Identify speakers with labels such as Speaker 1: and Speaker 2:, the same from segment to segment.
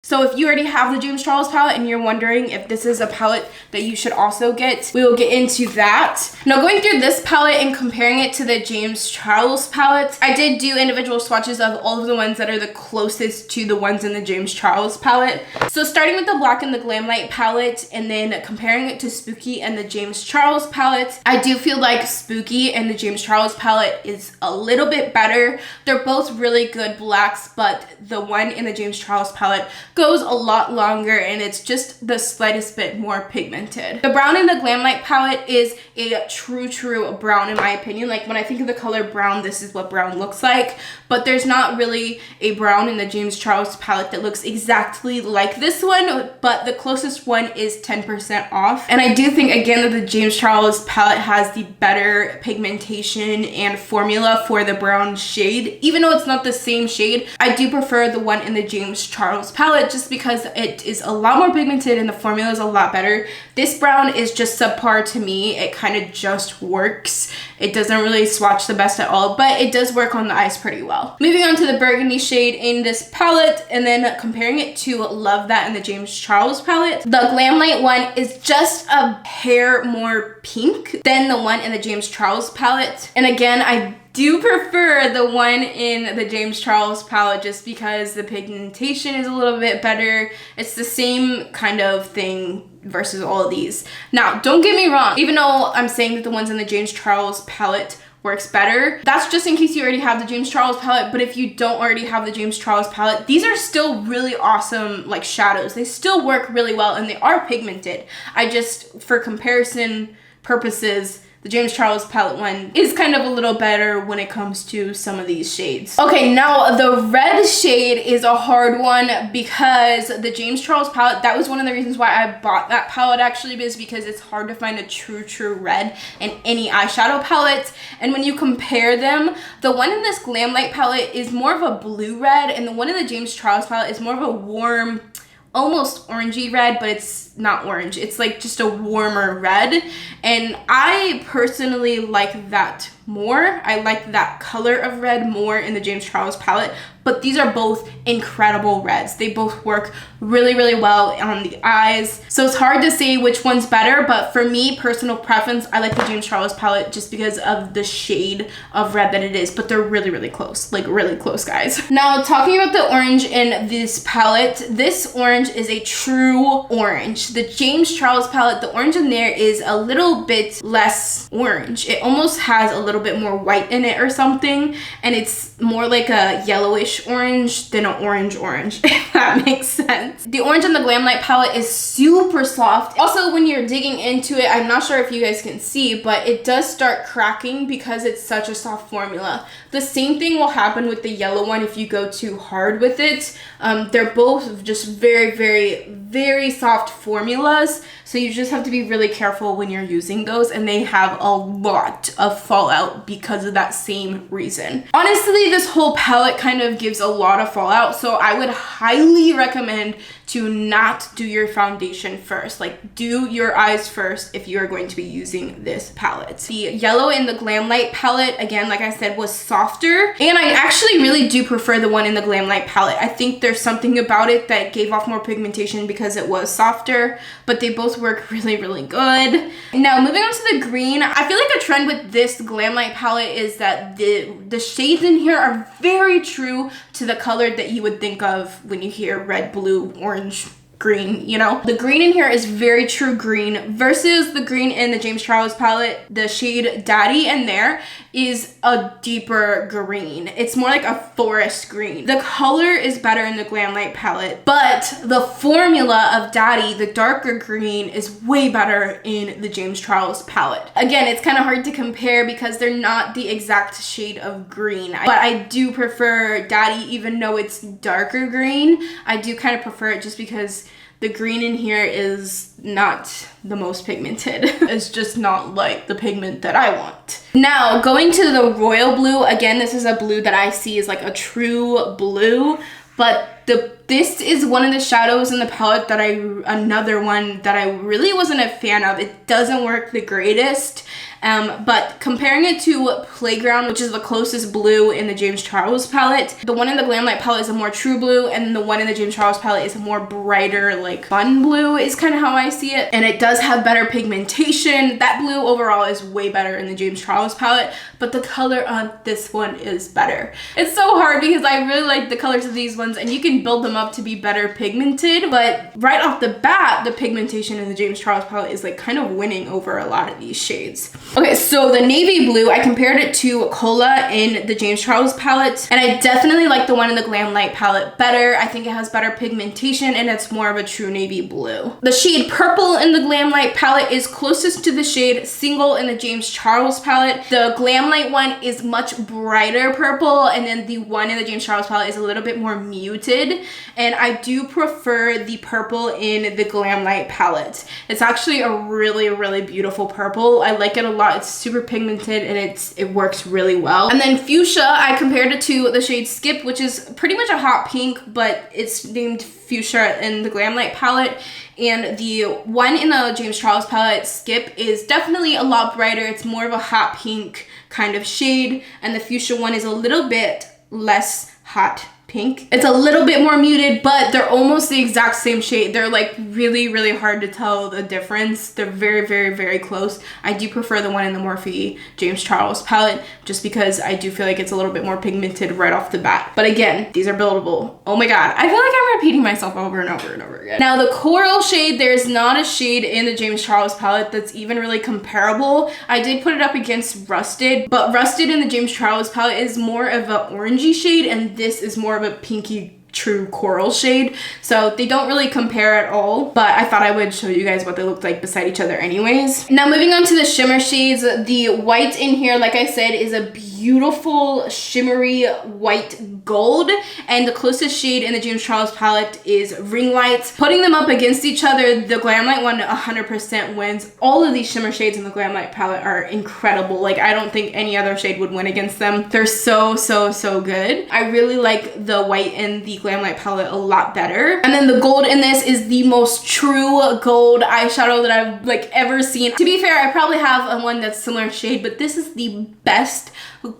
Speaker 1: So if you already have the James Charles palette and you're wondering if this is a palette that you should also get, we will get into that. Now, going through this palette and comparing it to the James Charles palette, I did do individual swatches of all of the ones that are the closest to the ones in the James Charles palette. So starting with the black and the GlamLite palette and then comparing it to Spooky and the James Charles palette, I do feel like Spooky and the James Charles palette is a little bit better. They're both really good blacks, but the one in the James Charles palette goes a lot longer and it's just the slightest bit more pigmented. The brown in the GlamLite palette is a true brown in my opinion. Like when I think of the color brown, this is what brown looks like, but there's not really a brown in the James Charles palette that looks exactly like this one, but the closest one is 10% off. And I do think again that the James Charles palette has the better pigmentation and formula for the brown shade. Even though it's not the same shade, I do prefer the one in the James Charles palette just because it is a lot more pigmented and the formula is a lot better. This brown is just subpar to me. It kind of just works. It doesn't really swatch the best at all, but it does work on the eyes pretty well. Moving on to the burgundy shade in this palette and then comparing it to Love That in the James Charles palette. The GlamLite one is just a hair more pink than the one in the James Charles palette. And again, I do prefer the one in the James Charles palette just because the pigmentation is a little bit better. It's the same kind of thing versus all of these. Now, don't get me wrong, even though I'm saying that the ones in the James Charles palette works better, that's just in case you already have the James Charles palette. But if you don't already have the James Charles palette, these are still really awesome like shadows. They still work really well and they are pigmented. I just, for comparison purposes, the James Charles palette one is kind of a little better when it comes to some of these shades. Okay, now the red shade is a hard one because the James Charles palette, that was one of the reasons why I bought that palette actually, is because it's hard to find a true red in any eyeshadow palette. And when you compare them, the one in this GlamLite palette is more of a blue red and the one in the James Charles palette is more of a warm, almost orangey red, but it's not orange. It's like just a warmer red. And I personally like that more. I like that color of red more in the James Charles palette, but these are both incredible reds. They both work really well on the eyes. So it's hard to say which one's better, but for me, personal preference, I like the James Charles palette just because of the shade of red that it is, but they're really close, like really close, guys. Now, talking about the orange in this palette, this orange is a true orange. The James Charles palette, the orange in there is a little bit less orange. It almost has a little bit more white in it or something, and it's more like a yellowish orange than an orange, if that makes sense. The orange in the GlamLite palette is super soft. Also, when you're digging into it, I'm not sure if you guys can see, but it does start cracking because it's such a soft formula. The same thing will happen with the yellow one if you go too hard with it. They're both just very soft formulas, so you just have to be really careful when you're using those, and they have a lot of fallout because of that same reason. Honestly, this whole palette kind of gives a lot of fallout, so I would highly recommend to not do your foundation first. Like, do your eyes first if you are going to be using this palette. The yellow in the GlamLite palette, again, like I said, was softer, and I actually really do prefer the one in the GlamLite palette. I think there's something about it that gave off more pigmentation because it was softer, but they both work really good. Now, moving on to the green, I feel like a trend with this GlamLite palette is that the shades in here are very true to the color that you would think of when you hear red, blue, orange, green, you know? The green in here is very true green versus the green in the James Charles palette. The shade Daddy in there is a deeper green. It's more like a forest green. The color is better in the GlamLite palette, but the formula of Daddy, the darker green, is way better in the James Charles palette. Again, it's kind of hard to compare because they're not the exact shade of green, but I do prefer Daddy even though it's darker green. I do kind of prefer it just because the green in here is not the most pigmented. It's just not like the pigment that I want. Now, going to the royal blue, again, this is a blue that I see is like a true blue, but This is one of the shadows in the palette that another one that I really wasn't a fan of. It doesn't work the greatest. But comparing it to Playground, which is the closest blue in the James Charles palette, the one in the GlamLite palette is a more true blue, and the one in the James Charles palette is a more brighter, like fun blue is kind of how I see it. And it does have better pigmentation. That blue overall is way better in the James Charles palette, but the color on this one is better. It's so hard because I really like the colors of these ones, and you can build them up to be better pigmented, but right off the bat, the pigmentation in the James Charles palette is like kind of winning over a lot of these shades. Okay, so the navy blue, I compared it to Cola in the James Charles palette, and I definitely like the one in the GlamLite palette better. I think it has better pigmentation, and it's more of a true navy blue. The shade Purple in the GlamLite palette is closest to the shade Single in the James Charles palette. The GlamLite one is much brighter purple, and then the one in the James Charles palette is a little bit more muted, and I do prefer the purple in the GlamLite palette. It's actually a really, really beautiful purple. I like it a lot. It's super pigmented, and it works really well. And then Fuchsia, I compared it to the shade Skip, which is pretty much a hot pink, but it's named Fuchsia in the GlamLite palette. And the one in the James Charles palette, Skip, is definitely a lot brighter. It's more of a hot pink kind of shade, and the Fuchsia one is a little bit less hot pink. It's a little bit more muted, but they're almost the exact same shade. They're like really, really hard to tell the difference. They're very, very, very close. I do prefer the one in the Morphe James Charles palette just because I do feel like it's a little bit more pigmented right off the bat. But again, these are buildable. Oh my God, I feel like I'm repeating myself over and over and over again. Now the coral shade, there's not a shade in the James Charles palette that's even really comparable. I did put it up against Rusted, but Rusted in the James Charles palette is more of an orangey shade, and this is more of a pinky true coral shade, so they don't really compare at all, but I thought I would show you guys what they look like beside each other anyways. Now moving on to the shimmer shades, the white in here, like I said, is a beautiful shimmery white gold, and the closest shade in the James Charles palette is Ring Light. Putting them up against each other, the GlamLite one 100% wins. All of these shimmer shades in the GlamLite palette are incredible. Like, I don't think any other shade would win against them. They're so, so, so good. I really like the white in the GlamLite palette a lot better. And then the gold in this is the most true gold eyeshadow that I've like ever seen. To be fair, I probably have one that's similar shade, but this is the best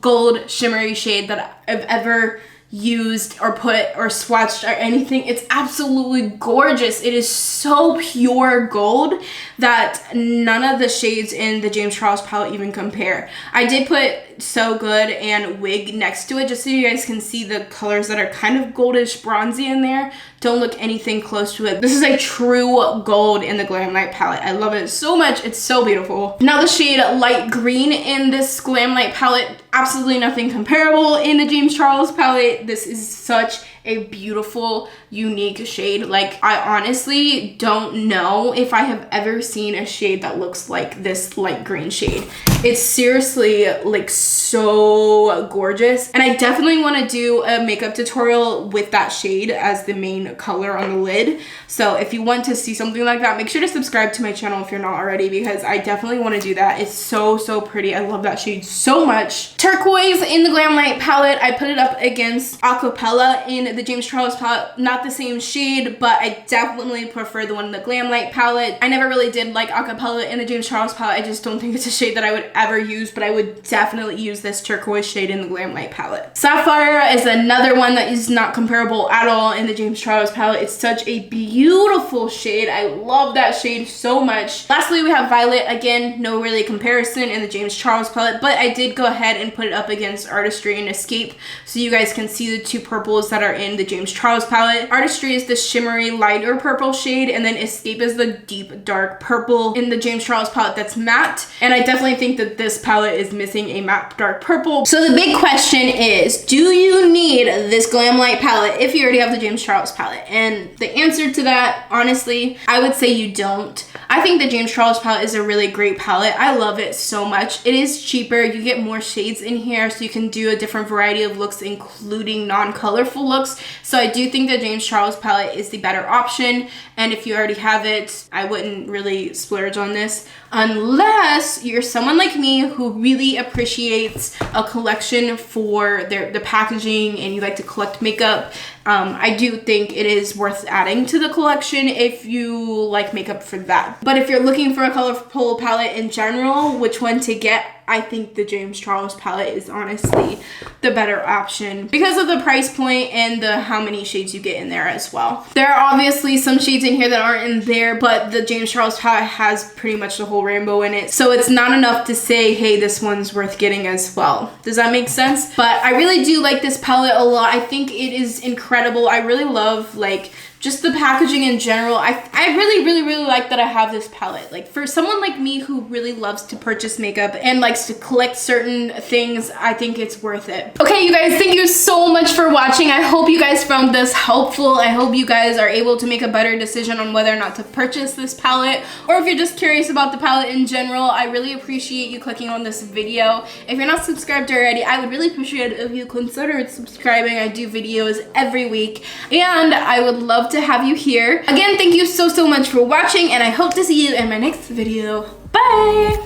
Speaker 1: gold shimmery shade that I've ever used or put or swatched or anything. It's absolutely gorgeous. It is so pure gold that none of the shades in the James Charles palette even compare. I did put So Good and Wig next to it just so you guys can see the colors that are kind of goldish bronzy in there. Don't look anything close to it. This is a true gold in the GlamLite palette. I love it so much. It's so beautiful. Now the shade Light Green in this GlamLite palette, absolutely nothing comparable in the James Charles palette. This is such a beautiful, unique shade. Like, I honestly don't know if I have ever seen a shade that looks like this light green shade. It's seriously like so gorgeous, and I definitely want to do a makeup tutorial with that shade as the main color on the lid. So if you want to see something like that, make sure to subscribe to my channel if you're not already, because I definitely want to do that. It's so, so pretty. I love that shade so much. Turquoise in the GlamLite palette, I put it up against Acapella in the James Charles palette. Not the same shade, but I definitely prefer the one in the GlamLite palette. I never really did like Acapella in the James Charles palette. I just don't think it's a shade that I would ever use, but I would definitely use this turquoise shade in the GlamLite palette. Sapphire is another one that is not comparable at all in the James Charles palette. It's such a beautiful shade. I love that shade so much. Lastly, we have Violet. Again, no really comparison in the James Charles palette, but I did go ahead and put it up against Artistry and Escape so you guys can see the two purples that are in the James Charles palette. Artistry is the shimmery lighter purple shade, and then Escape is the deep dark purple in the James Charles palette that's matte. And I definitely think that this palette is missing a matte dark purple. So the big question is, do you need this GlamLite palette if you already have the James Charles palette? And the answer to that, honestly, I would say you don't. I think the James Charles palette is a really great palette. I love it so much. It is cheaper. You get more shades in here, so you can do a different variety of looks, including non-colorful looks. So I do think the James Charles palette is the better option. And if you already have it, I wouldn't really splurge on this unless you're someone like me who really appreciates a collection for the packaging and you like to collect makeup. I do think it is worth adding to the collection if you like makeup for that. But if you're looking for a colorful palette in general, which one to get, I think the James Charles palette is honestly the better option because of the price point and the how many shades you get in there as well. There are obviously some shades in here that aren't in there, but the James Charles palette has pretty much the whole rainbow in it. So it's not enough to say, hey, this one's worth getting as well. Does that make sense? But I really do like this palette a lot. I think it is incredible. I really love like just the packaging in general. I really like that I have this palette. Like for someone like me who really loves to purchase makeup and likes to collect certain things, I think it's worth it. Okay, you guys, thank you so much for watching. I hope you guys found this helpful. I hope you guys are able to make a better decision on whether or not to purchase this palette, or if you're just curious about the palette in general. I really appreciate you clicking on this video. If you're not subscribed already, I would really appreciate it if you considered subscribing. I do videos every week, and I would love to have you here. Again, thank you so much for watching, and I hope to see you in my next video. Bye!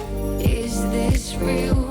Speaker 1: Is this real?